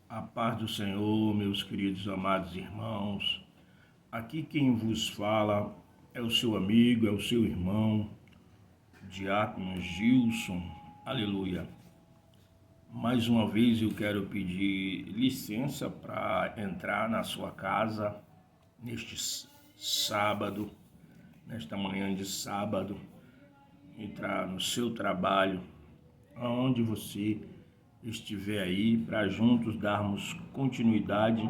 A paz do Senhor, meus queridos amados irmãos. Aqui quem vos fala é o seu amigo, é o seu irmão, Diácono Gilson. Aleluia. Mais uma vez eu quero pedir licença para entrar na sua casa neste sábado, nesta manhã de sábado, entrar no seu trabalho, aonde você estiver aí, para juntos darmos continuidade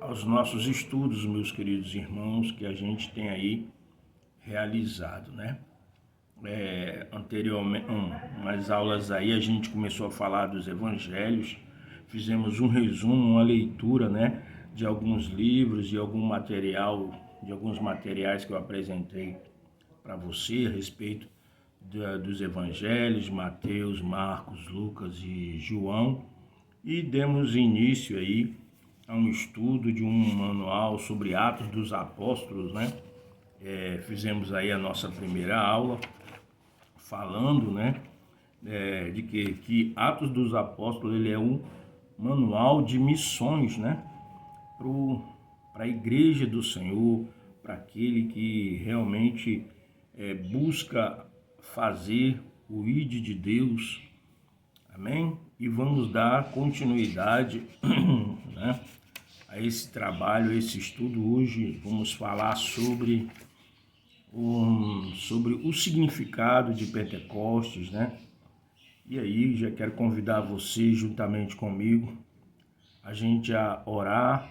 aos nossos estudos, meus queridos irmãos, que a gente tem aí realizado, né? Anteriormente, umas aulas aí, a gente começou a falar dos evangelhos, fizemos um resumo, uma leitura, né, de alguns livros e algum material, de alguns materiais que eu apresentei para você a respeito dos evangelhos, Mateus, Marcos, Lucas e João, e demos início aí a um estudo de um manual sobre Atos dos Apóstolos, né? Fizemos aí a nossa primeira aula falando, né, de que Atos dos Apóstolos ele é um manual de missões, né, para a igreja do Senhor, para aquele que realmente busca fazer o ID de Deus, amém? E vamos dar continuidade né, a esse trabalho, a esse estudo. Hoje vamos falar sobre o significado de Pentecostes, né? E aí já quero convidar você juntamente comigo a gente a orar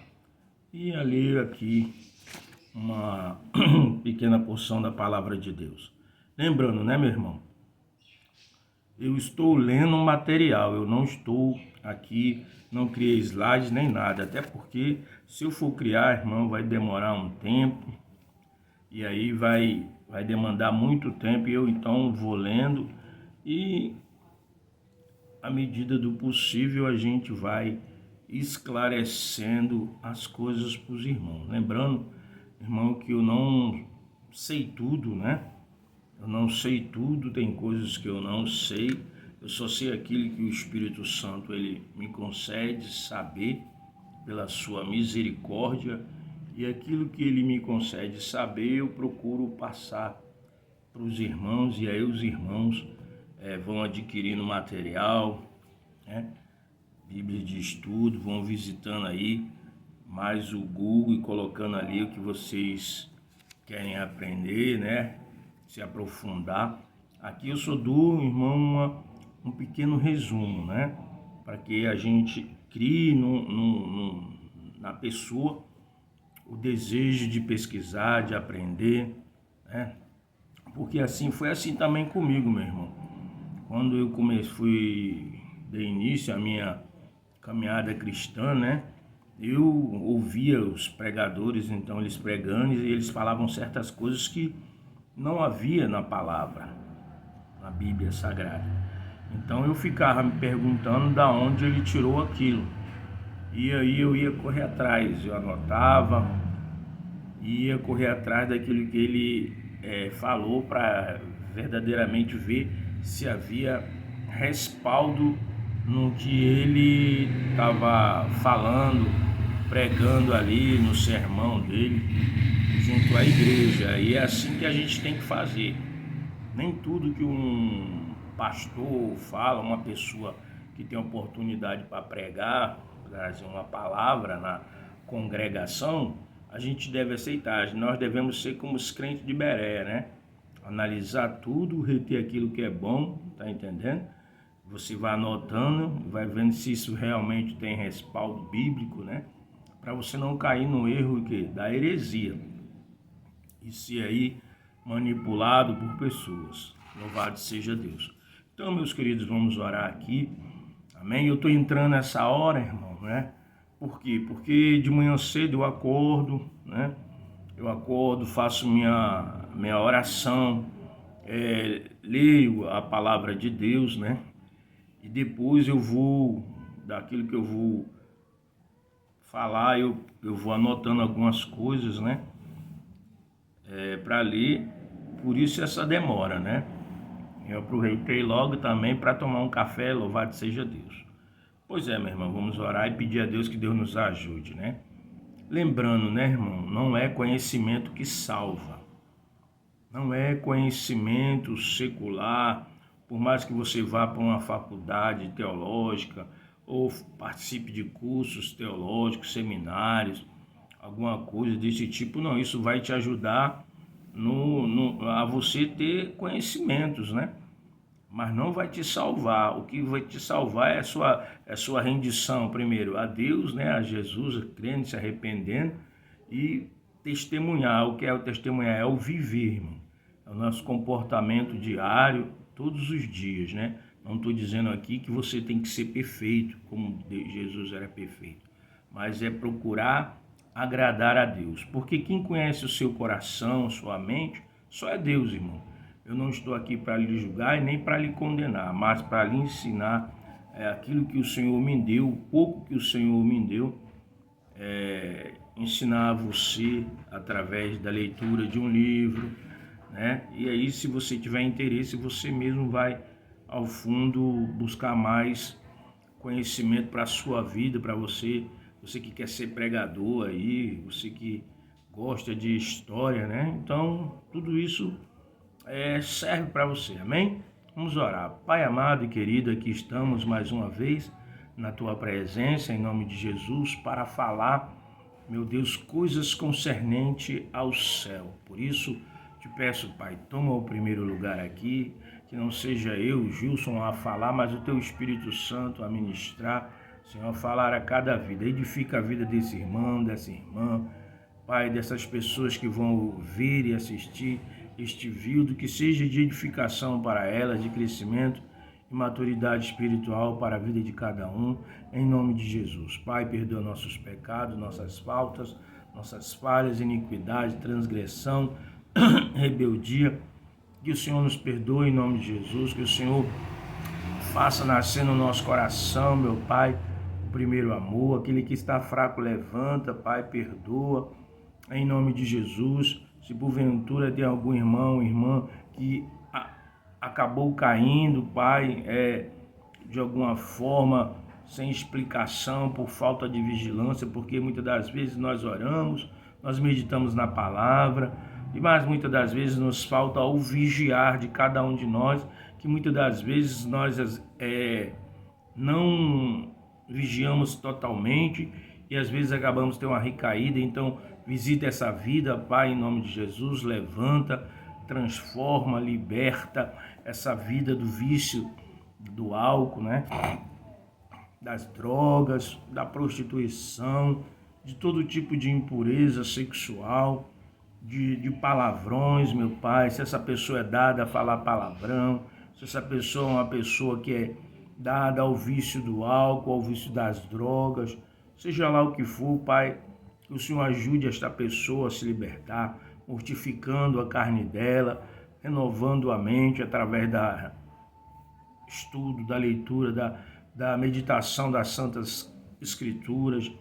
e a ler aqui uma pequena porção da palavra de Deus. Lembrando, né, meu irmão? Eu estou lendo um material, eu não estou aqui, não criei slides nem nada, até porque se eu for criar, irmão, vai demorar um tempo e aí vai demandar muito tempo e eu então vou lendo e à medida do possível a gente vai esclarecendo as coisas para os irmãos. Lembrando, irmão, que eu não sei tudo, né? Eu não sei tudo, tem coisas que eu não sei. Eu só sei aquilo que o Espírito Santo ele me concede saber pela sua misericórdia, e aquilo que ele me concede saber eu procuro passar para os irmãos, e aí os irmãos vão adquirindo material, né? Bíblia de estudo, vão visitando aí mais o Google e colocando ali o que vocês querem aprender, né? Se aprofundar. Aqui eu só dou, irmão, um pequeno resumo, né? Para que a gente crie na pessoa o desejo de pesquisar, de aprender, né? Porque assim foi assim também comigo, meu irmão. Quando eu dei início à minha caminhada cristã, né? Eu ouvia os pregadores, então eles pregando, e eles falavam certas coisas que não havia na palavra, na Bíblia Sagrada. Então eu ficava me perguntando da onde ele tirou aquilo. E aí eu ia correr atrás, eu anotava, ia correr atrás daquilo que ele falou para verdadeiramente ver se havia respaldo no que ele estava falando, pregando ali no sermão dele, junto à igreja. E é assim que a gente tem que fazer. Nem tudo que um pastor fala, uma pessoa que tem oportunidade para pregar, trazer uma palavra na congregação, a gente deve aceitar. Nós devemos ser como os crentes de Bereia, né? Analisar tudo, reter aquilo que é bom, tá entendendo? Você vai anotando, vai vendo se isso realmente tem respaldo bíblico, né? Para você não cair no erro da heresia e ser aí manipulado por pessoas. Louvado seja Deus. Então, meus queridos, vamos orar aqui. Amém? Eu estou entrando nessa hora, irmão, né? Por quê? Porque de manhã cedo eu acordo, né? Eu acordo, faço minha oração, leio a palavra de Deus, né? E depois eu vou, daquilo que eu vou falar, eu vou anotando algumas coisas, né? Para ler, por isso essa demora, né? Eu aproveitei logo também para tomar um café, louvado seja Deus. Pois é, meu irmão, vamos orar e pedir a Deus que Deus nos ajude, né? Lembrando, né, irmão, não é conhecimento que salva. Não é conhecimento secular, por mais que você vá para uma faculdade teológica ou participe de cursos teológicos, seminários, alguma coisa desse tipo, não, isso vai te ajudar a você ter conhecimentos, né? Mas não vai te salvar. O que vai te salvar é a sua rendição, primeiro, a Deus, né? A Jesus, crendo, se arrependendo e testemunhar. O que é o testemunhar? É o viver, irmão. É o nosso comportamento diário, todos os dias, né? Não estou dizendo aqui que você tem que ser perfeito, como Jesus era perfeito, mas é procurar agradar a Deus. Porque quem conhece o seu coração, sua mente, só é Deus, irmão. Eu não estou aqui para lhe julgar e nem para lhe condenar, mas para lhe ensinar aquilo que o Senhor me deu, o pouco que o Senhor me deu, ensinar a você através da leitura de um livro, né? E aí, se você tiver interesse, você mesmo vai ao fundo buscar mais conhecimento para a sua vida, para você que quer ser pregador aí, você que gosta de história, né? Então, tudo isso serve para você, amém? Vamos orar. Pai amado e querido, aqui estamos mais uma vez na tua presença, em nome de Jesus, para falar, meu Deus, coisas concernentes ao céu. Por isso, te peço, Pai, toma o primeiro lugar aqui, que não seja eu, Gilson, a falar, mas o teu Espírito Santo a ministrar, Senhor, a falar a cada vida. Edifica a vida desse irmão, dessa irmã, Pai, dessas pessoas que vão ver e assistir este vídeo, que seja de edificação para elas, de crescimento e maturidade espiritual para a vida de cada um, em nome de Jesus. Pai, perdoa nossos pecados, nossas faltas, nossas falhas, iniquidade, transgressão, rebeldia. Que o Senhor nos perdoe em nome de Jesus, que o Senhor faça nascer no nosso coração, meu Pai, o primeiro amor. Aquele que está fraco, levanta, Pai, perdoa, em nome de Jesus. Se porventura tem algum irmão, irmã que acabou caindo, Pai, de alguma forma, sem explicação, por falta de vigilância, porque muitas das vezes nós oramos, nós meditamos na palavra, mas muitas das vezes nos falta o vigiar de cada um de nós, que muitas das vezes nós não vigiamos totalmente e às vezes acabamos tendo uma recaída. Então visita essa vida, Pai, em nome de Jesus, levanta, transforma, liberta essa vida do vício, do álcool, né? Das drogas, da prostituição, de todo tipo de impureza sexual, de palavrões, meu Pai. Se essa pessoa é dada a falar palavrão, se essa pessoa é uma pessoa que é dada ao vício do álcool, ao vício das drogas, seja lá o que for, Pai, que o Senhor ajude esta pessoa a se libertar, mortificando a carne dela, renovando a mente através da estudo, da leitura, da meditação das Santas Escrituras,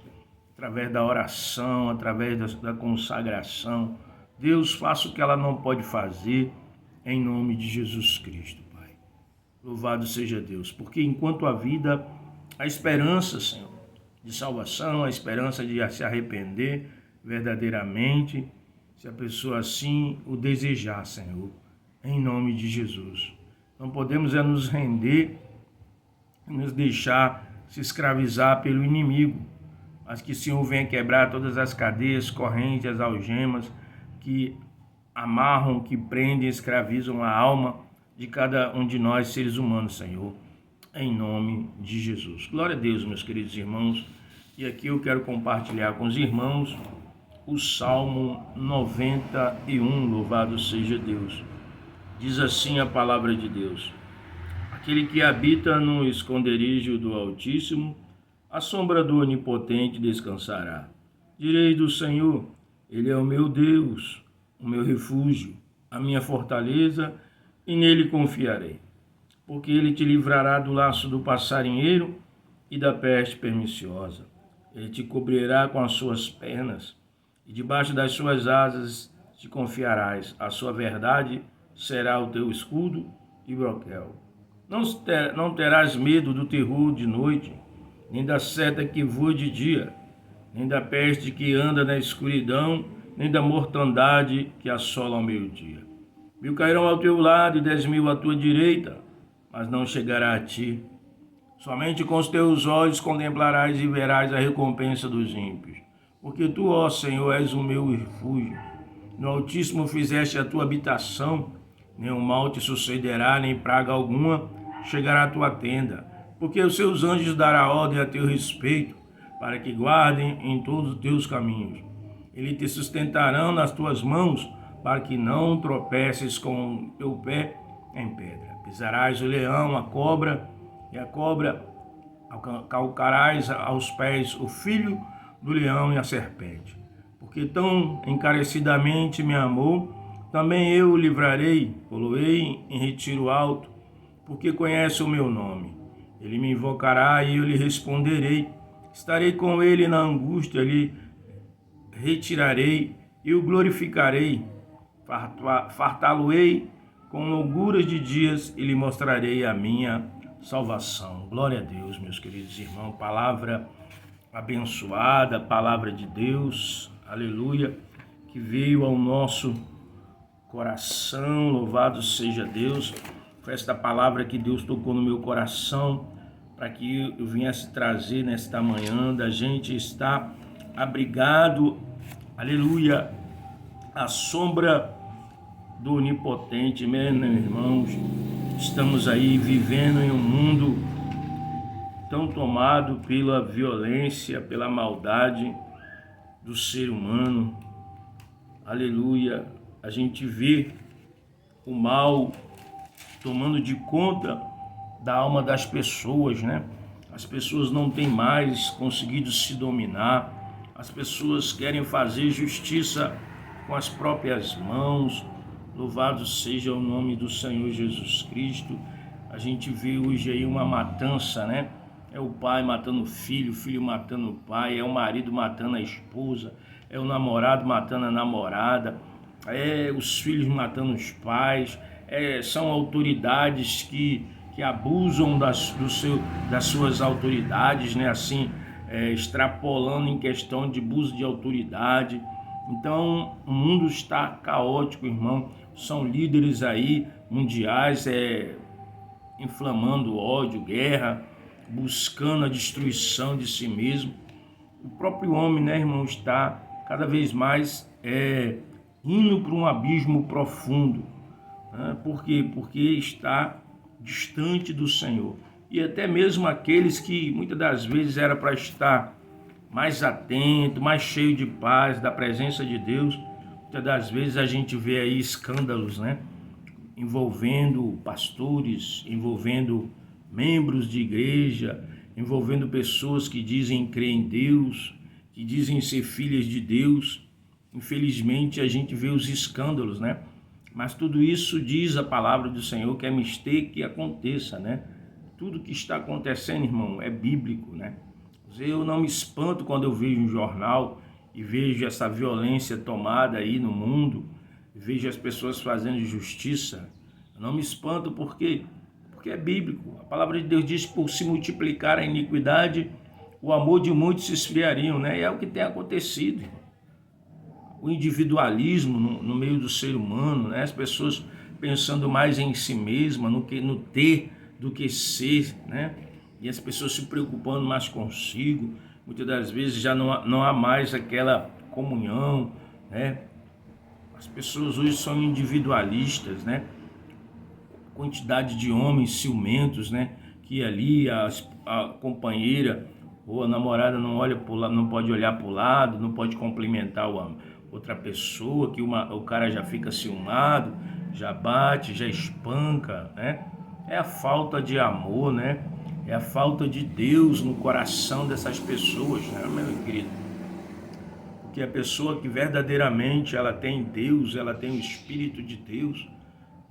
através da oração, através da consagração. Deus, faça o que ela não pode fazer, em nome de Jesus Cristo, Pai. Louvado seja Deus, porque enquanto a vida, a esperança, Senhor, de salvação, a esperança de se arrepender verdadeiramente, se a pessoa assim o desejar, Senhor, em nome de Jesus. Não podemos nos render, nos deixar se escravizar pelo inimigo, mas que o Senhor venha quebrar todas as cadeias, correntes, as algemas que amarram, que prendem, escravizam a alma de cada um de nós, seres humanos, Senhor, em nome de Jesus. Glória a Deus, meus queridos irmãos. E aqui eu quero compartilhar com os irmãos o Salmo 91, louvado seja Deus. Diz assim a palavra de Deus: aquele que habita no esconderijo do Altíssimo, à sombra do Onipotente descansará. Direi do Senhor, Ele é o meu Deus, o meu refúgio, a minha fortaleza, e nele confiarei. Porque Ele te livrará do laço do passarinheiro e da peste perniciosa. Ele te cobrirá com as suas penas, e debaixo das suas asas te confiarás. A sua verdade será o teu escudo e broquel. Não terás medo do terror de noite, nem da seta que voa de dia, nem da peste que anda na escuridão, nem da mortandade que assola ao meio-dia. 1000 cairão ao teu lado e 10.000 à tua direita, mas não chegará a ti. Somente com os teus olhos contemplarás e verás a recompensa dos ímpios. Porque tu, ó Senhor, és o meu refúgio. No Altíssimo fizeste a tua habitação, nenhum mal te sucederá, nem praga alguma chegará à tua tenda. Porque os seus anjos dará ordem a teu respeito, para que guardem em todos os teus caminhos. Eles te sustentarão nas tuas mãos, para que não tropeces com o teu pé em pedra. Pisarás o leão, a cobra, e a cobra calcarás aos pés o filho do leão e a serpente. Porque tão encarecidamente me amou, também eu o livrarei, poloei em retiro alto, porque conhece o meu nome. Ele me invocará e eu lhe responderei. Estarei com ele na angústia, lhe retirarei e o glorificarei. Fartá-lo-ei com longuras de dias e lhe mostrarei a minha salvação. Glória a Deus, meus queridos irmãos. Palavra abençoada, palavra de Deus, aleluia, que veio ao nosso coração. Louvado seja Deus. Foi esta palavra que Deus tocou no meu coração para que eu viesse trazer nesta manhã, da gente estar abrigado, aleluia, à sombra do Onipotente. Meus irmãos, estamos aí vivendo em um mundo tão tomado pela violência, pela maldade do ser humano. Aleluia, a gente vê o mal tomando de conta da alma das pessoas, né? As pessoas não têm mais conseguido se dominar, as pessoas querem fazer justiça com as próprias mãos. Louvado seja o nome do Senhor Jesus Cristo. A gente vê hoje aí uma matança, né? É o pai matando o filho matando o pai, é o marido matando a esposa, é o namorado matando a namorada, é os filhos matando os pais, são autoridades que abusam das suas autoridades, né? Assim, extrapolando em questão de abuso de autoridade. Então, o mundo está caótico, irmão. São líderes aí mundiais inflamando ódio, guerra, buscando a destruição de si mesmo. O próprio homem, né, irmão, está cada vez mais indo para um abismo profundo. Né? Por quê? Porque está distante do Senhor. E até mesmo aqueles que muitas das vezes era para estar mais atento, mais cheio de paz, da presença de Deus, muitas das vezes a gente vê aí escândalos, né? Envolvendo pastores, envolvendo membros de igreja, envolvendo pessoas que dizem crer em Deus, que dizem ser filhas de Deus. Infelizmente a gente vê os escândalos, né? Mas tudo isso diz a palavra do Senhor que é mister que aconteça, né? Tudo que está acontecendo, irmão, é bíblico, né? Eu não me espanto quando eu vejo um jornal e vejo essa violência tomada aí no mundo, vejo as pessoas fazendo justiça. Eu não me espanto porque é bíblico. A palavra de Deus diz que por se multiplicar a iniquidade, o amor de muitos se esfriariam, né? E é o que tem acontecido, irmão. O individualismo no meio do ser humano, né? As pessoas pensando mais em si mesma, no ter do que ser, né? E as pessoas se preocupando mais consigo. Muitas das vezes já não há mais aquela comunhão, né? As pessoas hoje são individualistas, né? Quantidade de homens ciumentos, né? Que ali a companheira ou a namorada não pode olhar para o lado, não pode cumprimentar outra pessoa, que o cara já fica ciumado, já bate, já espanca, né? É a falta de amor, né? É a falta de Deus no coração dessas pessoas, né, meu querido? Porque a pessoa que verdadeiramente ela tem Deus, ela tem o Espírito de Deus,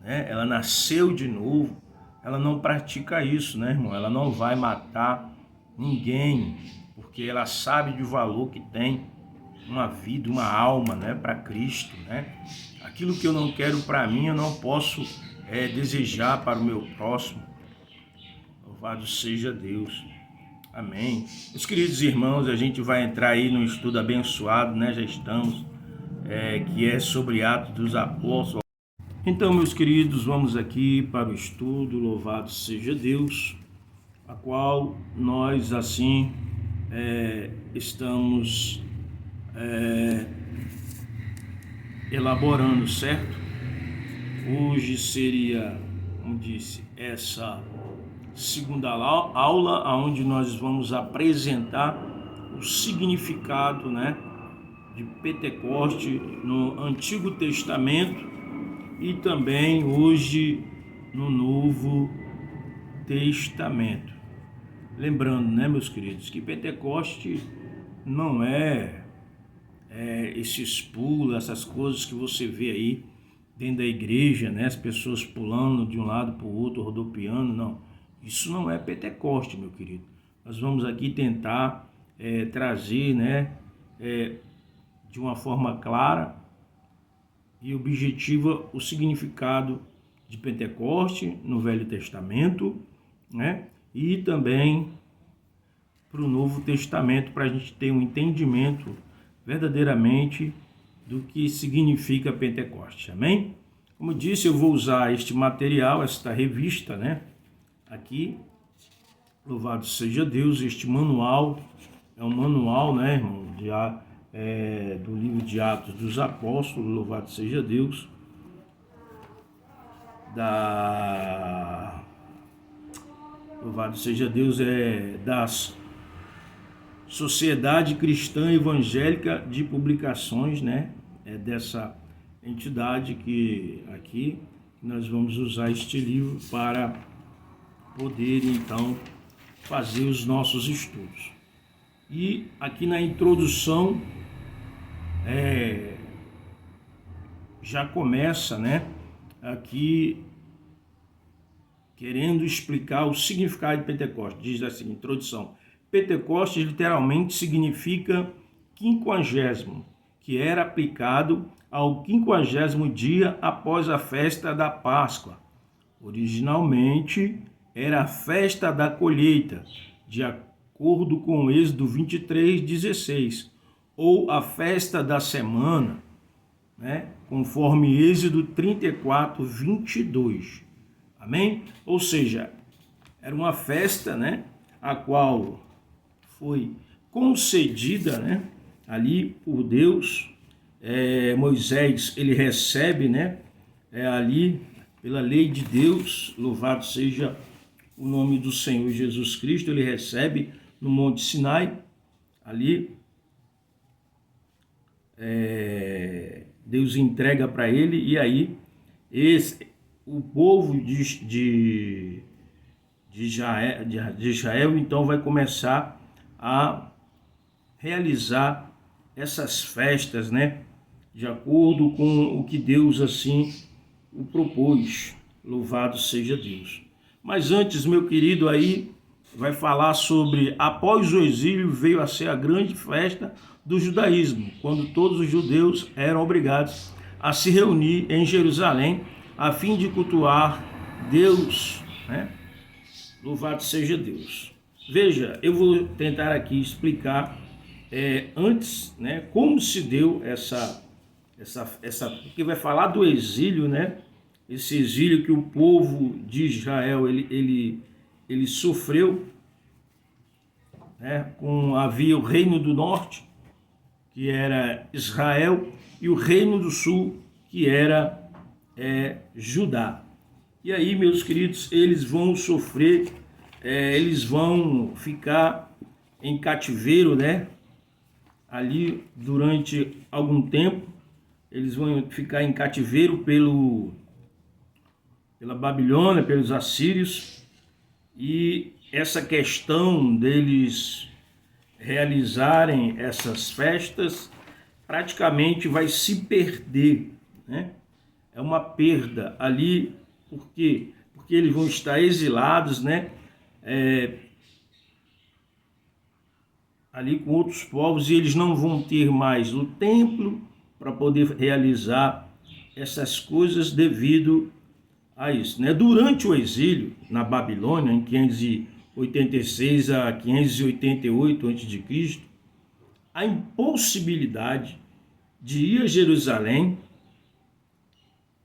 né? Ela nasceu de novo, ela não pratica isso, né, irmão? Ela não vai matar ninguém, porque ela sabe do valor que tem uma vida, uma alma, né, para Cristo, né? Aquilo que eu não quero para mim, eu não posso desejar para o meu próximo. Louvado seja Deus. Amém. Meus queridos irmãos, a gente vai entrar aí num estudo abençoado, né? Já estamos, que é sobre Atos dos Apóstolos. Então, meus queridos, vamos aqui para o estudo, louvado seja Deus, a qual nós, assim, estamos elaborando, certo? Hoje seria, como disse, essa segunda aula, onde nós vamos apresentar o significado, né, de Pentecoste no Antigo Testamento e também hoje no Novo Testamento. Lembrando, né, meus queridos, que Pentecoste não é esses pulos, essas coisas que você vê aí dentro da igreja, né, as pessoas pulando de um lado para o outro, rodopiando, não. Isso não é Pentecoste, meu querido. Nós vamos aqui tentar trazer, né, de uma forma clara e objetiva o significado de Pentecoste no Velho Testamento, né, e também para o Novo Testamento, para a gente ter um entendimento verdadeiramente do que significa Pentecoste. Amém? Como disse, eu vou usar este material, esta revista, né, aqui, louvado seja Deus. Este manual é um manual, né, irmão, do livro de Atos dos Apóstolos, louvado seja Deus, louvado seja Deus, das Sociedade Cristã Evangélica de Publicações, né, dessa entidade que aqui nós vamos usar este livro para poder, então, fazer os nossos estudos. E aqui na introdução já começa, né, aqui querendo explicar o significado de Pentecostes. Diz assim, introdução: Pentecostes literalmente significa 50º, que era aplicado ao 50º dia após a festa da Páscoa. Originalmente era a festa da colheita, de acordo com o Êxodo 23:16, ou a festa da semana, né, conforme Êxodo 34:22. Amém? Ou seja, era uma festa, né, a qual foi concedida, né, ali por Deus. Moisés, ele recebe, né, ali pela lei de Deus, louvado seja o nome do Senhor Jesus Cristo, ele recebe no Monte Sinai, ali Deus entrega para ele, e aí o povo de Israel então vai começar a realizar essas festas, né, de acordo com o que Deus assim o propôs. Louvado seja Deus. Mas antes, meu querido, aí vai falar sobre, após o exílio, veio a ser a grande festa do judaísmo, quando todos os judeus eram obrigados a se reunir em Jerusalém a fim de cultuar Deus, né? Louvado seja Deus. Veja, eu vou tentar aqui explicar antes, né, como se deu essa, porque vai falar do exílio, né? Esse exílio que o povo de Israel ele sofreu, né? Havia o reino do norte, que era Israel, e o reino do sul, que era Judá. E aí, meus queridos, eles vão sofrer, eles vão ficar em cativeiro, né? Ali durante algum tempo, eles vão ficar em cativeiro pela Babilônia, pelos assírios, e essa questão deles realizarem essas festas praticamente vai se perder, né? É uma perda ali, porque eles vão estar exilados, né? Ali com outros povos, e eles não vão ter mais o templo para poder realizar essas coisas devido a isso, né? Durante o exílio na Babilônia, em 586 586 a 588 a.C., a impossibilidade de ir a Jerusalém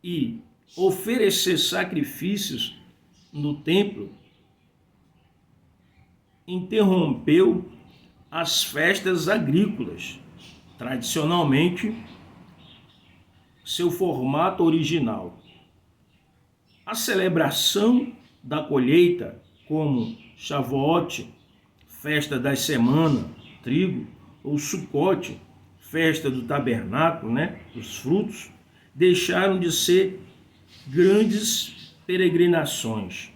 e oferecer sacrifícios no templo interrompeu as festas agrícolas, tradicionalmente seu formato original. A celebração da colheita, como Shavuot, festa das semanas, trigo, ou Sucote, festa do tabernáculo, dos frutos, deixaram de ser grandes peregrinações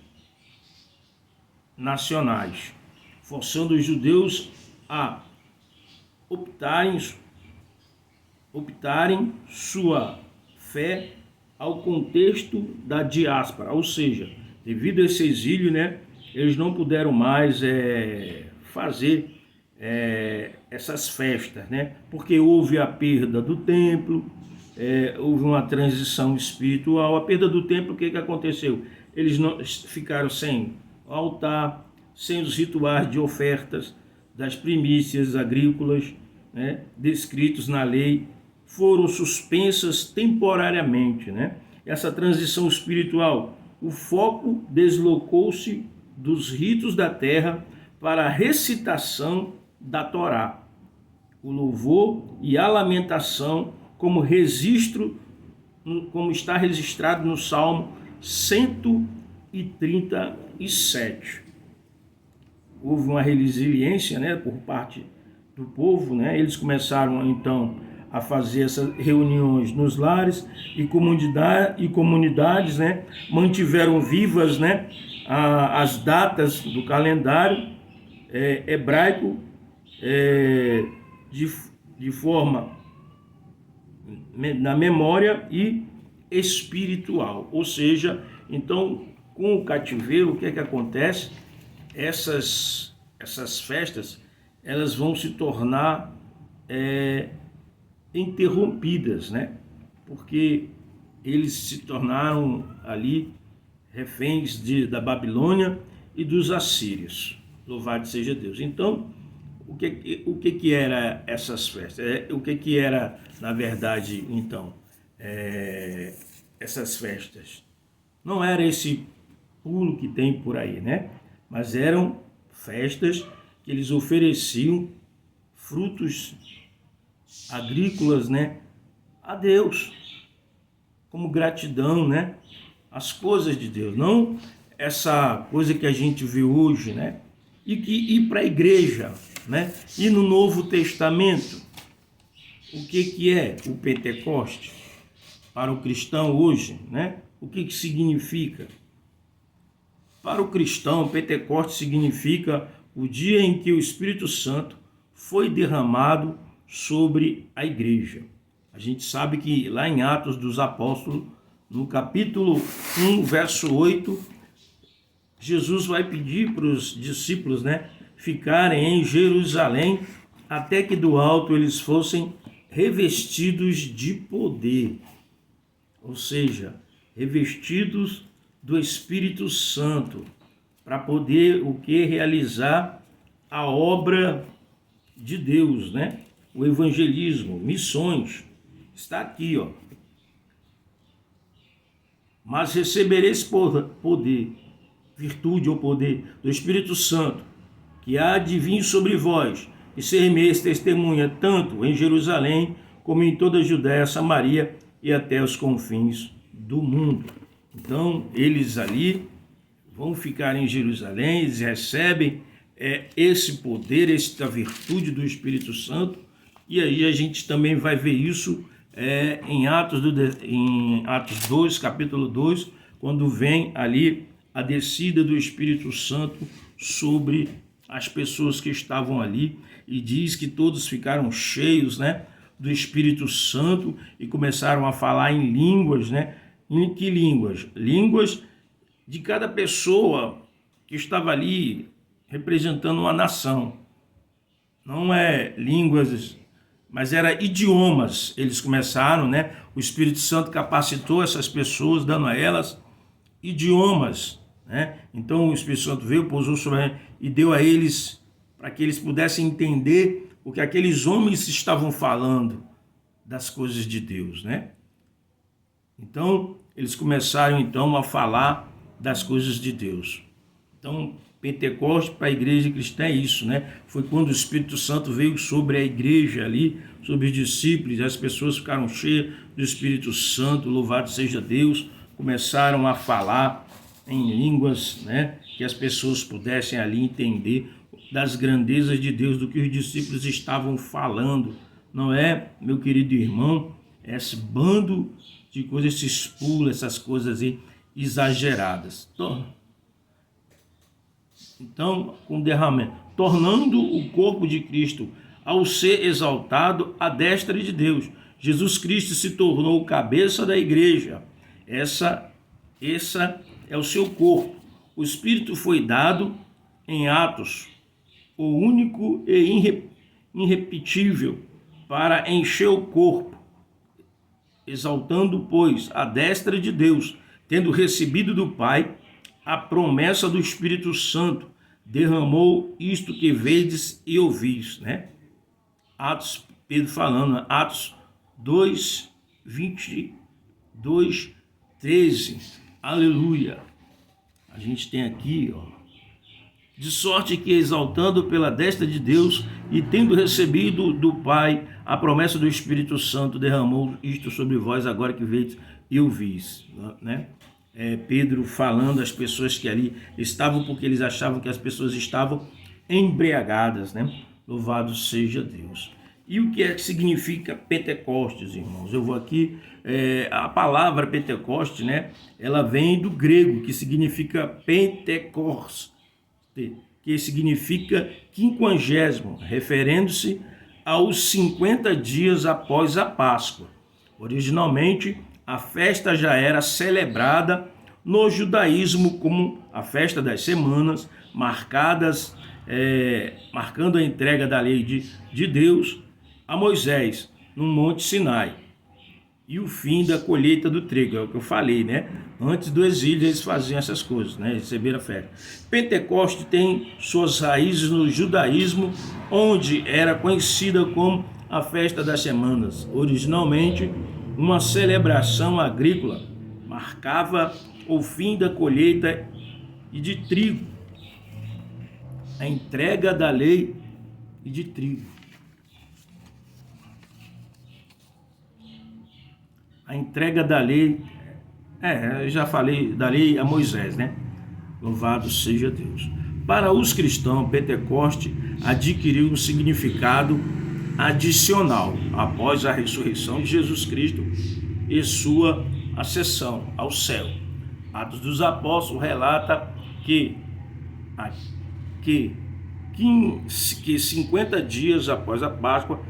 nacionais, forçando os judeus a optarem sua fé ao contexto da diáspora, ou seja, devido a esse exílio, eles não puderam mais fazer essas festas, porque houve a perda do templo, houve uma transição espiritual. A perda do templo, o que aconteceu? Eles não, ficaram sem altar, sem os rituais de ofertas das primícias agrícolas, descritos na lei, foram suspensas temporariamente. Essa transição espiritual, o foco deslocou-se dos ritos da terra para a recitação da Torá, o louvor e a lamentação, como está registrado no Salmo 137. Houve uma resiliência, por parte do povo, eles começaram então a fazer essas reuniões nos lares e comunidades, mantiveram vivas, as datas do calendário hebraico de forma na memória e espiritual. Ou seja, então, com o cativeiro, o que acontece? Essas festas, elas vão se tornar interrompidas, porque eles se tornaram ali reféns da Babilônia e dos assírios. Louvado seja Deus. Então, o que era essas festas? O que era, na verdade, então, essas festas? Não era esse pulo que tem por aí, mas eram festas que eles ofereciam frutos agrícolas, a Deus, como gratidão, às coisas de Deus, não essa coisa que a gente vê hoje, e que ir para a igreja, e no Novo Testamento, o que é o Pentecoste para o cristão hoje, o que significa? Para o cristão, o Pentecoste significa o dia em que o Espírito Santo foi derramado sobre a igreja. A gente sabe que lá em Atos dos Apóstolos, no capítulo 1, verso 8, Jesus vai pedir para os discípulos, ficarem em Jerusalém até que do alto eles fossem revestidos de poder. Ou seja, revestidos do Espírito Santo, para poder realizar a obra de Deus, o evangelismo, missões. Está aqui, Mas recebereis poder, virtude ou poder do Espírito Santo, que há de vir sobre vós, e ser-me-eis testemunha tanto em Jerusalém, como em toda a Judéia, Samaria e até os confins do mundo. Então, eles ali vão ficar em Jerusalém, eles recebem esse poder, esta virtude do Espírito Santo, e aí a gente também vai ver isso em Atos 2, capítulo 2, quando vem ali a descida do Espírito Santo sobre as pessoas que estavam ali, e diz que todos ficaram cheios, do Espírito Santo e começaram a falar em línguas, Em que línguas? Línguas de cada pessoa que estava ali representando uma nação. Não é línguas, mas era idiomas. Eles começaram, O Espírito Santo capacitou essas pessoas, dando a elas idiomas, né? Então o Espírito Santo veio, pousou sobre eles e deu a eles para que eles pudessem entender o que aqueles homens estavam falando das coisas de Deus, né? Então eles começaram então a falar das coisas de Deus. Então Pentecostes para a igreja cristã é isso, né? Foi quando o Espírito Santo veio sobre a igreja ali, sobre os discípulos, as pessoas ficaram cheias do Espírito Santo, louvado seja Deus, começaram a falar em línguas, né? Que as pessoas pudessem ali entender das grandezas de Deus, do que os discípulos estavam falando. Não é, meu querido irmão, esse bando de coisas, esses pulos, essas coisas aí exageradas. Então, com derramamento, tornando o corpo de Cristo, ao ser exaltado à destra de Deus. Jesus Cristo se tornou cabeça da igreja. Essa é o seu corpo. O Espírito foi dado em Atos, o único e irrepetível, para encher o corpo, exaltando, pois, a destra de Deus, tendo recebido do Pai a promessa do Espírito Santo, derramou isto que vedes e ouvis, né? Atos, Pedro falando, Atos 2, 22, 13, aleluia. A gente tem aqui, ó, de sorte que exaltando pela destra de Deus e tendo recebido do Pai a promessa do Espírito Santo, derramou isto sobre vós agora que vedes e ouvis, né? Pedro falando às pessoas que ali estavam, porque eles achavam que as pessoas estavam embriagadas, né? Louvado seja Deus. E o que é que significa Pentecostes, irmãos? Eu vou aqui, a palavra Pentecoste, né? Ela vem do grego, que significa Pentecos, que significa quinquagésimo, referendo-se aos 50 dias após a Páscoa. Originalmente, a festa já era celebrada no judaísmo como a festa das semanas, marcando a entrega da lei de Deus a Moisés no Monte Sinai e o fim da colheita do trigo, é o que eu falei, né? Antes do exílio eles faziam essas coisas, né? Receberam a festa. Pentecoste tem suas raízes no judaísmo, onde era conhecida como a festa das semanas. Originalmente, uma celebração agrícola, marcava o fim da colheita e de trigo, a entrega da lei e de trigo. A entrega da lei, eu já falei da lei a Moisés, né? Louvado seja Deus. Para os cristãos, Pentecoste adquiriu um significado adicional após a ressurreição de Jesus Cristo e sua ascensão ao céu. Atos dos Apóstolos relata que 50 dias após a Páscoa,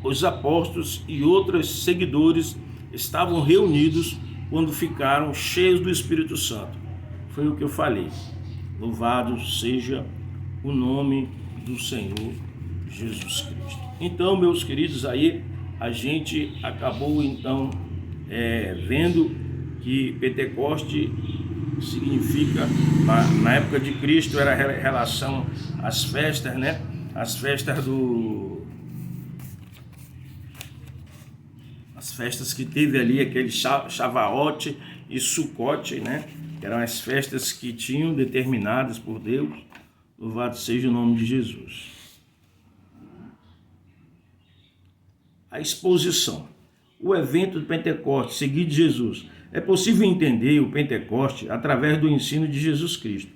os apóstolos e outros seguidores estavam reunidos quando ficaram cheios do Espírito Santo. Foi o que eu falei. Louvado seja o nome do Senhor Jesus Cristo. Então, meus queridos, aí a gente acabou então vendo que Pentecoste significa, na época de Cristo, era relação às festas, né? As festas as festas que teve ali, aquele Shavuot e Sukkot, né? Que eram as festas que tinham determinadas por Deus. Louvado seja o nome de Jesus. A exposição. O evento do Pentecoste, seguido de Jesus. É possível entender o Pentecoste através do ensino de Jesus Cristo.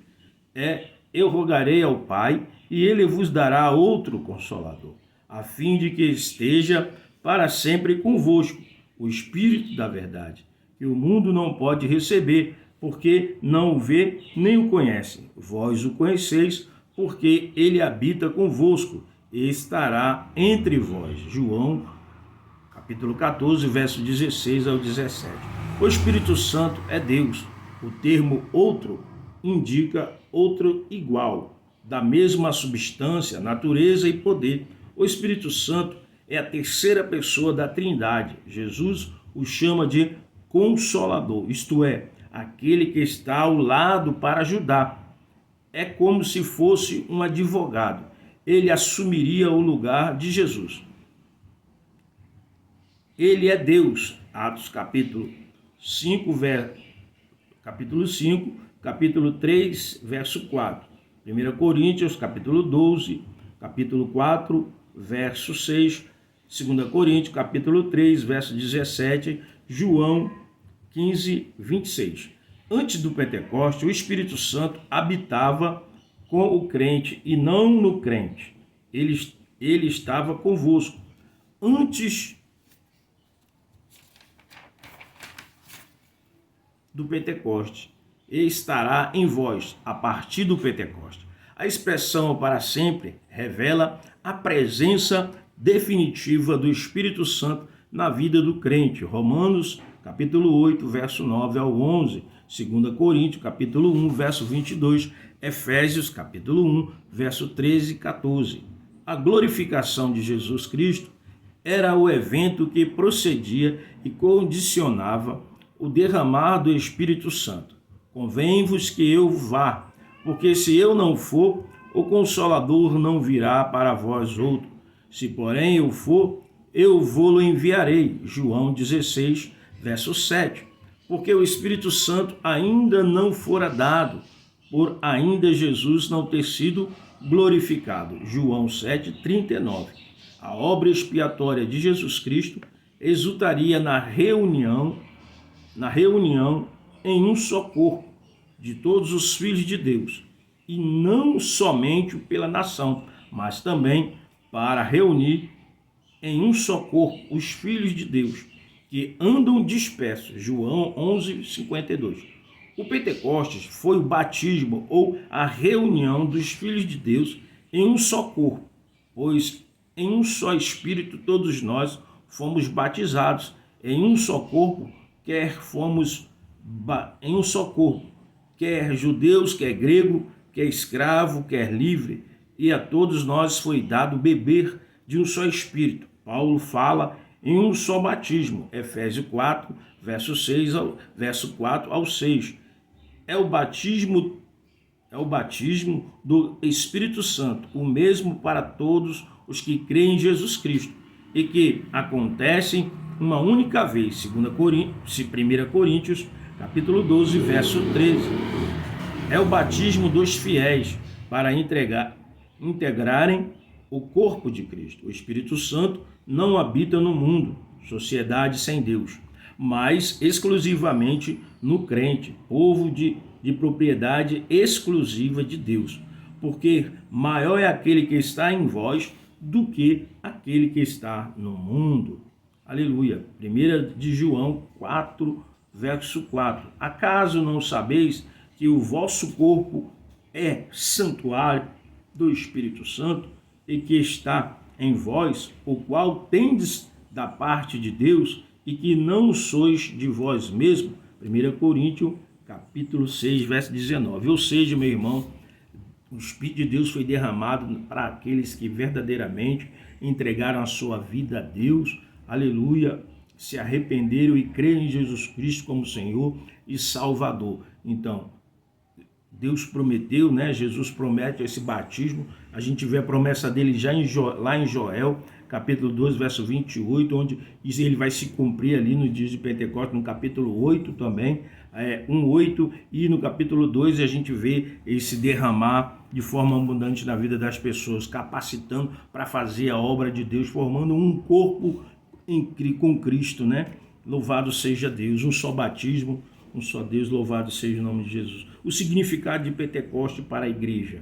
Eu rogarei ao Pai e Ele vos dará outro Consolador, a fim de que esteja para sempre convosco, o Espírito da verdade, que o mundo não pode receber, porque não o vê nem o conhece. Vós o conheceis, porque ele habita convosco e estará entre vós. João, capítulo 14, verso 16 ao 17. O Espírito Santo é Deus. O termo outro indica outro igual, da mesma substância, natureza e poder. O Espírito Santo é a terceira pessoa da Trindade. Jesus o chama de Consolador, isto é, aquele que está ao lado para ajudar. É como se fosse um advogado. Ele assumiria o lugar de Jesus. Ele é Deus. Atos capítulo 5, capítulo 3, verso 4. 1 Coríntios, capítulo 12, capítulo 4, verso 6. 2 Coríntios, capítulo 3, verso 17. João 15, 26. Antes do Pentecoste, o Espírito Santo habitava com o crente e não no crente. Ele estava convosco. Antes do Pentecoste, e estará em vós a partir do Pentecoste. A expressão para sempre revela a presença definitiva do Espírito Santo na vida do crente. Romanos, capítulo 8, verso 9 ao 11. 2 Coríntios, capítulo 1, verso 22. Efésios, capítulo 1, verso 13 e 14. A glorificação de Jesus Cristo era o evento que procedia e condicionava o derramar do Espírito Santo. Convém-vos que eu vá, porque se eu não for, o Consolador não virá para vós outro. Se porém eu for, eu vou-lo enviarei. João 16, verso 7. Porque o Espírito Santo ainda não fora dado, por ainda Jesus não ter sido glorificado. João 7, 39. A obra expiatória de Jesus Cristo exultaria na reunião em um só corpo de todos os filhos de Deus, e não somente pela nação, mas também para reunir em um só corpo os filhos de Deus que andam dispersos. João 11, 52. O Pentecostes foi o batismo ou a reunião dos filhos de Deus em um só corpo, pois em um só Espírito todos nós fomos batizados em um só corpo, em um só corpo, quer judeus, quer grego, quer escravo, quer livre, e a todos nós foi dado beber de um só Espírito. Paulo fala em um só batismo, Efésios 4, verso 4 ao 6. É o batismo do Espírito Santo, o mesmo para todos os que creem em Jesus Cristo, e que acontecem uma única vez, 1 Coríntios, capítulo 12, verso 13. É o batismo dos fiéis para integrarem o corpo de Cristo. O Espírito Santo não habita no mundo, sociedade sem Deus, mas exclusivamente no crente, povo de propriedade exclusiva de Deus, porque maior é aquele que está em vós do que aquele que está no mundo. Aleluia. 1 de João 4, verso 4. Acaso não sabeis que o vosso corpo é santuário do Espírito Santo e que está em vós, o qual tendes da parte de Deus e que não sois de vós mesmos? 1 Coríntios, capítulo 6, verso 19. Ou seja, meu irmão, o Espírito de Deus foi derramado para aqueles que verdadeiramente entregaram a sua vida a Deus, aleluia, se arrependeram e creram em Jesus Cristo como Senhor e Salvador. Então, Deus prometeu, né? Jesus promete esse batismo. A gente vê a promessa dele já lá em Joel, capítulo 2, verso 28, onde diz que ele vai se cumprir ali no dia de Pentecostes, no capítulo 8 também, 1:8, e no capítulo 2 a gente vê ele se derramar de forma abundante na vida das pessoas, capacitando para fazer a obra de Deus, formando um corpo com Cristo, né? Louvado seja Deus, um só batismo, um só Deus, louvado seja o nome de Jesus. O significado de Pentecoste para a igreja.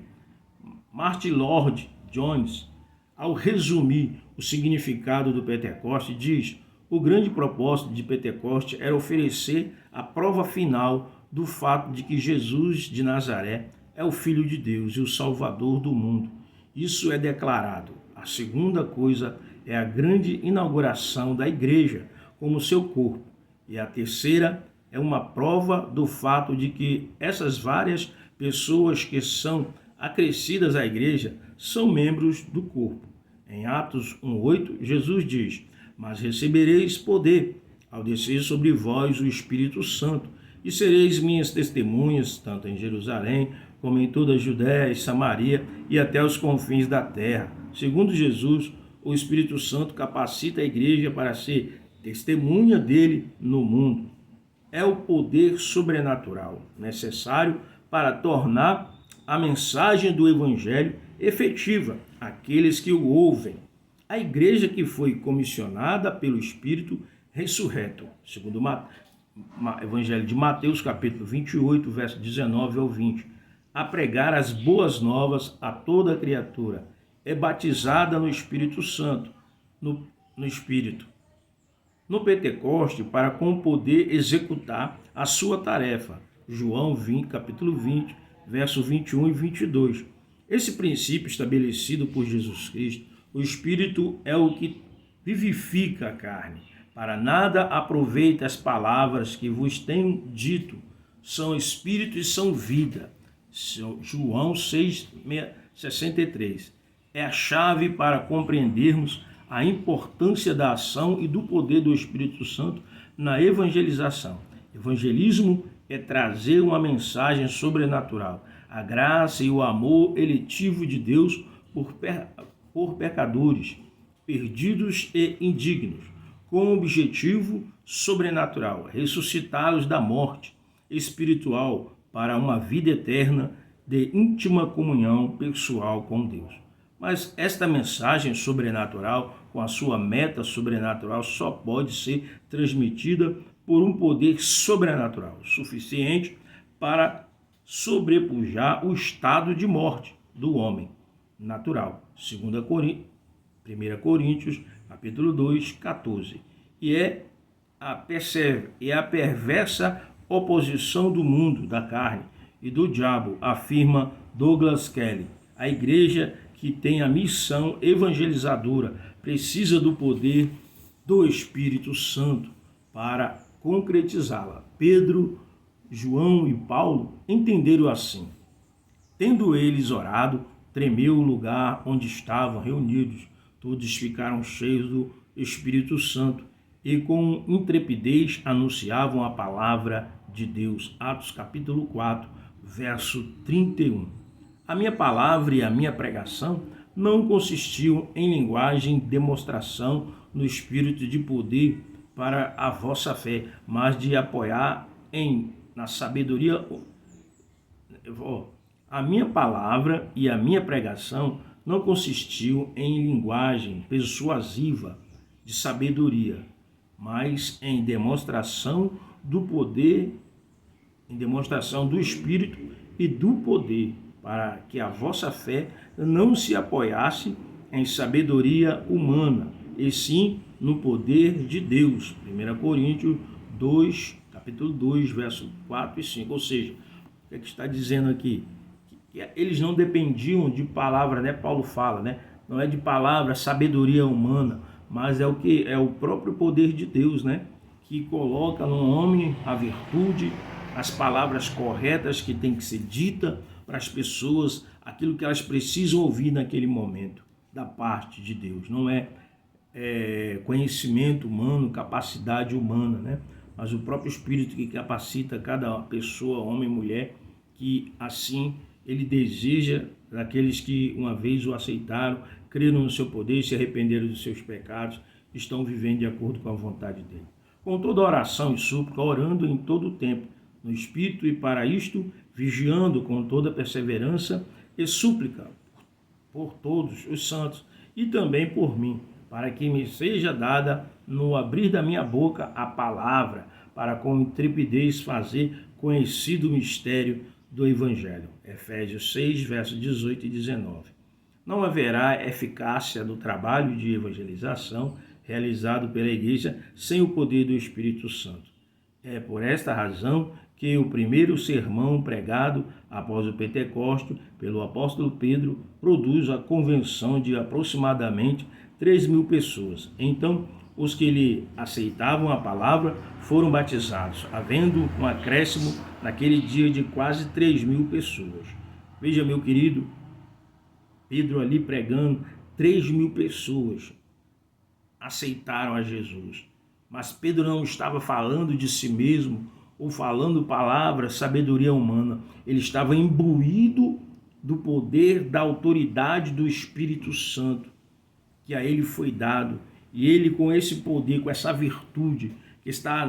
Martin Lloyd-Jones, ao resumir o significado do Pentecoste, diz: o grande propósito de Pentecoste era oferecer a prova final do fato de que Jesus de Nazaré é o Filho de Deus e o Salvador do mundo. Isso é declarado. A segunda coisa é a grande inauguração da igreja como seu corpo. E a terceira é uma prova do fato de que essas várias pessoas que são acrescidas à igreja são membros do corpo. Em Atos 1:8, Jesus diz: mas recebereis poder ao descer sobre vós o Espírito Santo, E sereis minhas testemunhas, tanto em Jerusalém, como em toda a Judéia e Samaria e até os confins da terra. Segundo Jesus, o Espírito Santo capacita a igreja para ser testemunha dele no mundo. É o poder sobrenatural necessário para tornar a mensagem do Evangelho efetiva àqueles que o ouvem. A igreja que foi comissionada pelo Espírito ressurreto, segundo o Evangelho de Mateus, capítulo 28, verso 19 ao 20, a pregar as boas novas a toda criatura, é batizada no Espírito Santo, no Espírito, no Pentecoste, para com poder executar a sua tarefa. João 20, capítulo 20, verso 21 e 22. Esse princípio estabelecido por Jesus Cristo, o Espírito é o que vivifica a carne. Para nada aproveita as palavras que vos tenho dito, são Espírito e são vida. João 6,63. É a chave para compreendermos a importância da ação e do poder do Espírito Santo na evangelização. Evangelismo é trazer uma mensagem sobrenatural, a graça e o amor eletivo de Deus por pecadores, perdidos e indignos, com o objetivo sobrenatural, ressuscitá-los da morte espiritual para uma vida eterna de íntima comunhão pessoal com Deus. Mas esta mensagem sobrenatural, com a sua meta sobrenatural, só pode ser transmitida por um poder sobrenatural, suficiente para sobrepujar o estado de morte do homem natural. 1 Coríntios, capítulo 2, 14. E é a perversa oposição do mundo, da carne e do diabo, afirma Douglas Kelly. A igreja que tem a missão evangelizadora precisa do poder do Espírito Santo para concretizá-la. Pedro, João e Paulo entenderam assim. Tendo eles orado, tremeu o lugar onde estavam reunidos. Todos ficaram cheios do Espírito Santo e com intrepidez anunciavam a palavra de Deus. Atos capítulo 4, verso 31. A minha palavra e a minha pregação não consistiam em linguagem de demonstração no espírito de poder para a vossa fé, mas de apoiar na sabedoria. A minha palavra e a minha pregação não consistiam em linguagem persuasiva de sabedoria, mas em demonstração do poder, em demonstração do Espírito e do poder, para que a vossa fé não se apoiasse em sabedoria humana, e sim no poder de Deus. 1 Coríntios 2, capítulo 2, verso 4 e 5. Ou seja, o que é que está dizendo aqui? Que eles não dependiam de palavra, né? Paulo fala, né? Não é de palavra, sabedoria humana, mas é o que é o próprio poder de Deus, né? Que coloca no homem a virtude, as palavras corretas que tem que ser dita para as pessoas, aquilo que elas precisam ouvir naquele momento, da parte de Deus. Não é conhecimento humano, capacidade humana, né? Mas o próprio Espírito que capacita cada pessoa, homem e mulher, que assim ele deseja daqueles que uma vez o aceitaram, creram no seu poder, se arrependeram dos seus pecados, estão vivendo de acordo com a vontade dele. Com toda oração e súplica, orando em todo o tempo, no Espírito, e para isto, vigiando com toda perseverança e súplica por todos os santos e também por mim, para que me seja dada no abrir da minha boca a palavra, para com intrepidez fazer conhecido o mistério do Evangelho. Efésios 6, versos 18 e 19. Não haverá eficácia do trabalho de evangelização realizado pela Igreja sem o poder do Espírito Santo. É por esta razão que o primeiro sermão pregado após o Pentecostes pelo apóstolo Pedro produz a convenção de aproximadamente 3.000 pessoas. Então, os que lhe aceitavam a palavra foram batizados, havendo um acréscimo naquele dia de quase 3.000 pessoas. Veja, meu querido, Pedro ali pregando, 3.000 pessoas aceitaram a Jesus. Mas Pedro não estava falando de si mesmo ou falando palavras, sabedoria humana. Ele estava imbuído do poder, da autoridade do Espírito Santo, que a ele foi dado. E ele, com esse poder, com essa virtude que está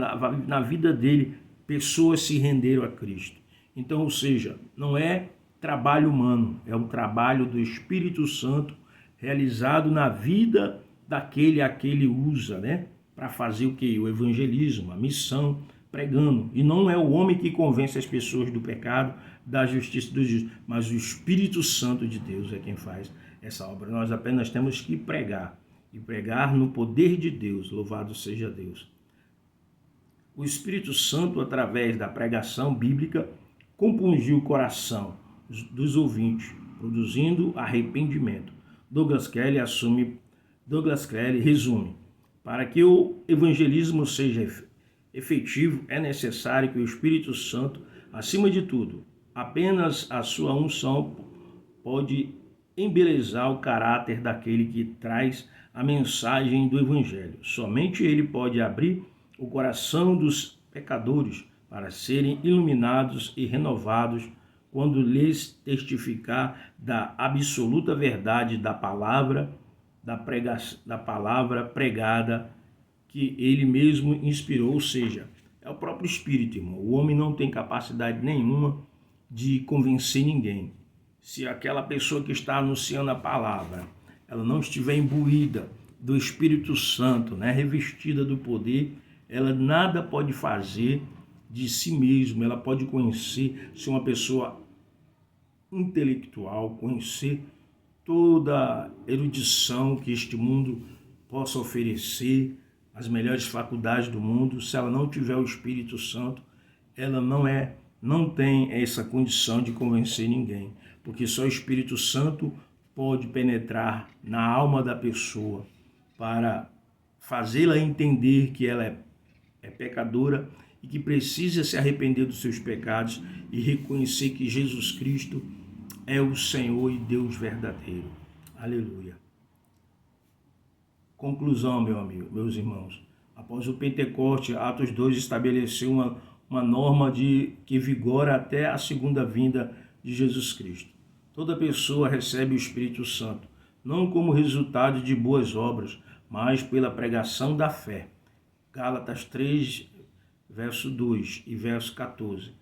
na vida dele, pessoas se renderam a Cristo. Então, ou seja, não é trabalho humano, é um trabalho do Espírito Santo realizado na vida daquele a que ele usa, né? Para fazer o que? O evangelismo, a missão, pregando. E não é o homem que convence as pessoas do pecado, da justiça dos justos, mas o Espírito Santo de Deus é quem faz essa obra. Nós apenas temos que pregar, e pregar no poder de Deus. Louvado seja Deus. O Espírito Santo, através da pregação bíblica, compungiu o coração dos ouvintes, produzindo arrependimento. Douglas Kelly resume: para que o evangelismo seja efetivo, é necessário que o Espírito Santo, acima de tudo, apenas a sua unção pode embelezar o caráter daquele que traz a mensagem do Evangelho. Somente ele pode abrir o coração dos pecadores para serem iluminados e renovados quando lhes testificar da absoluta verdade da palavra, da palavra pregada que ele mesmo inspirou, ou seja, é o próprio Espírito, irmão. O homem não tem capacidade nenhuma de convencer ninguém. Se aquela pessoa que está anunciando a palavra, ela não estiver imbuída do Espírito Santo, né, revestida do poder, ela nada pode fazer de si mesma. Ela pode conhecer, se uma pessoa intelectual, conhecer toda a erudição que este mundo possa oferecer, as melhores faculdades do mundo, se ela não tiver o Espírito Santo, ela não tem essa condição de convencer ninguém, porque só o Espírito Santo pode penetrar na alma da pessoa para fazê-la entender que ela é pecadora e que precisa se arrepender dos seus pecados e reconhecer que Jesus Cristo é o Senhor e Deus verdadeiro. Aleluia. Conclusão, meus irmãos. Após o Pentecoste, Atos 2 estabeleceu uma norma que vigora até a segunda vinda de Jesus Cristo. Toda pessoa recebe o Espírito Santo, não como resultado de boas obras, mas pela pregação da fé. Gálatas 3, verso 2 e verso 14.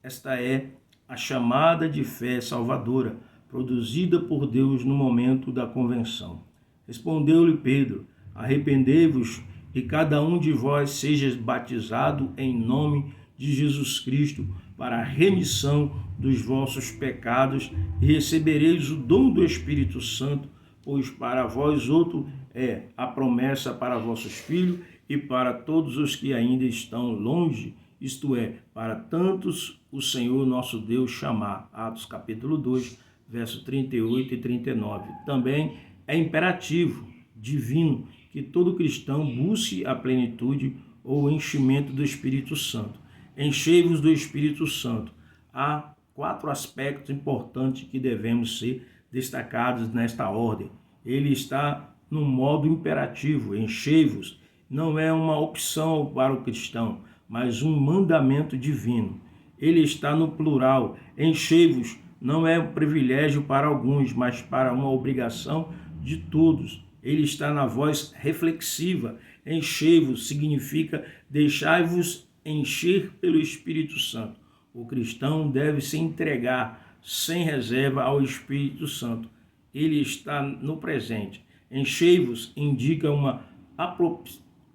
Esta é a chamada de fé salvadora, produzida por Deus no momento da convenção. Respondeu-lhe Pedro: arrependei-vos e cada um de vós seja batizado em nome de Jesus Cristo para a remissão dos vossos pecados e recebereis o dom do Espírito Santo, pois para vós outro é a promessa para vossos filhos e para todos os que ainda estão longe, isto é, para tantos o Senhor nosso Deus chamar. Atos capítulo 2, verso 38 e 39. Também é imperativo divino que todo cristão busque a plenitude ou o enchimento do Espírito Santo. Enchei-vos do Espírito Santo. Há 4 aspectos importantes que devemos ser destacados nesta ordem. Ele está no modo imperativo, enchei-vos. Não é uma opção para o cristão, mas um mandamento divino. Ele está no plural, enchei-vos. Não é um privilégio para alguns, mas para uma obrigação de todos. Ele está na voz reflexiva. Enchei-vos significa deixai-vos encher pelo Espírito Santo. O cristão deve se entregar sem reserva ao Espírito Santo. Ele está no presente. Enchei-vos indica uma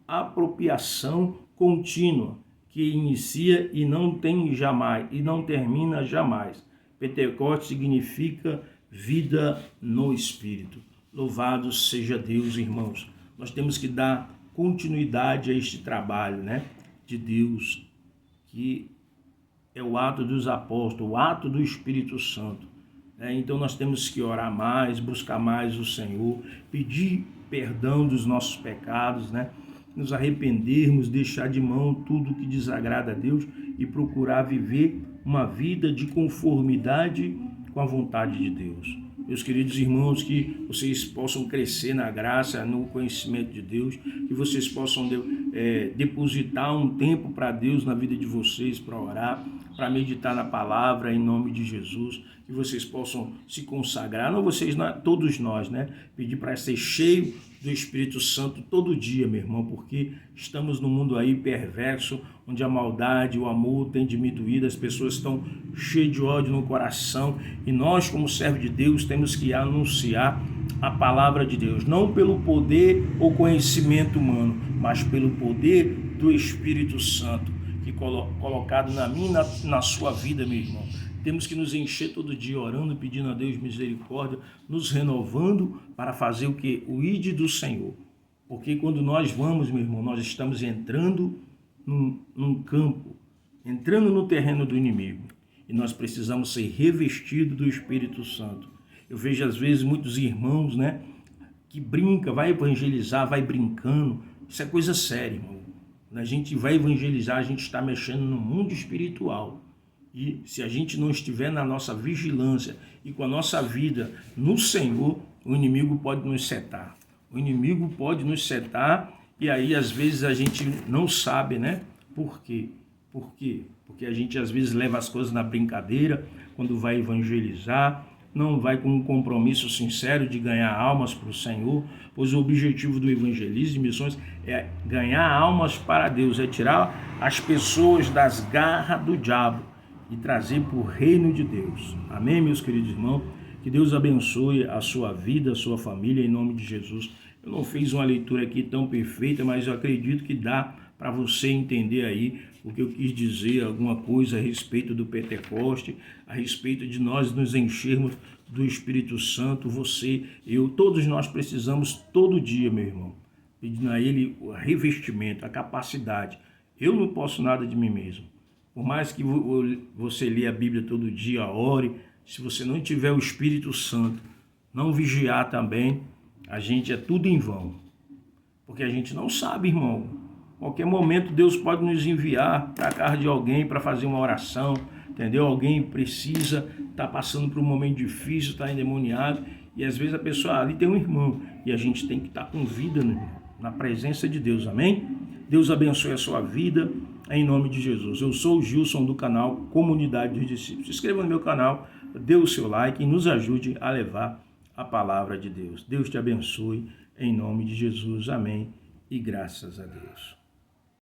apropriação contínua que inicia e não tem jamais e não termina jamais. Pentecostes significa vida no Espírito. Louvado seja Deus, irmãos. Nós temos que dar continuidade a este trabalho, né, de Deus, que é o ato dos apóstolos, o ato do Espírito Santo. Então nós temos que orar mais, buscar mais o Senhor, pedir perdão dos nossos pecados, né, nos arrependermos, deixar de mão tudo que desagrada a Deus e procurar viver uma vida de conformidade com a vontade de Deus. Meus queridos irmãos, que vocês possam crescer na graça, no conhecimento de Deus, que vocês possam depositar um tempo para Deus na vida de vocês, para orar, para meditar na palavra, em nome de Jesus, que vocês possam se consagrar, não vocês, todos nós, né? Pedir para ser cheio do Espírito Santo todo dia, meu irmão, porque estamos num mundo aí perverso, onde a maldade, o amor tem diminuído, as pessoas estão cheias de ódio no coração, e nós, como servos de Deus, temos que anunciar a palavra de Deus, não pelo poder ou conhecimento humano, mas pelo poder do Espírito Santo, que colocado na minha e na sua vida, meu irmão. Temos que nos encher todo dia orando, pedindo a Deus misericórdia, nos renovando para fazer o que? O ide do Senhor. Porque quando nós vamos, meu irmão, nós estamos entrando num campo, entrando no terreno do inimigo. E nós precisamos ser revestidos do Espírito Santo. Eu vejo às vezes muitos irmãos, né, que brinca, vai evangelizar, vai brincando. Isso é coisa séria, irmão. Quando a gente vai evangelizar, a gente está mexendo no mundo espiritual. E se a gente não estiver na nossa vigilância e com a nossa vida no Senhor, o inimigo pode nos setar. O inimigo pode nos setar e aí às vezes a gente não sabe, né? Por quê? Por quê? Porque a gente às vezes leva as coisas na brincadeira quando vai evangelizar, não vai com um compromisso sincero de ganhar almas para o Senhor, pois o objetivo do evangelismo de missões é ganhar almas para Deus, é tirar as pessoas das garras do diabo e trazer para o reino de Deus. Amém, meus queridos irmãos? Que Deus abençoe a sua vida, a sua família, em nome de Jesus. Eu não fiz uma leitura aqui tão perfeita, mas eu acredito que dá para você entender aí o que eu quis dizer, alguma coisa a respeito do Pentecoste, a respeito de nós nos enchermos do Espírito Santo, você, eu, todos nós precisamos todo dia, meu irmão, pedindo a Ele o revestimento, a capacidade. Eu não posso nada de mim mesmo. Por mais que você lê a Bíblia todo dia, ore, se você não tiver o Espírito Santo, não vigiar também, a gente é tudo em vão. Porque a gente não sabe, irmão. Qualquer momento Deus pode nos enviar para a casa de alguém para fazer uma oração, entendeu? Alguém precisa, está passando por um momento difícil, está endemoniado, e às vezes a pessoa ali tem um irmão, e a gente tem que estar com vida, né, na presença de Deus, amém? Deus abençoe a sua vida, em nome de Jesus. Eu sou o Gilson do canal Comunidade dos Discípulos. Se inscreva no meu canal, dê o seu like e nos ajude a levar a palavra de Deus. Deus te abençoe, em nome de Jesus, amém, e graças a Deus.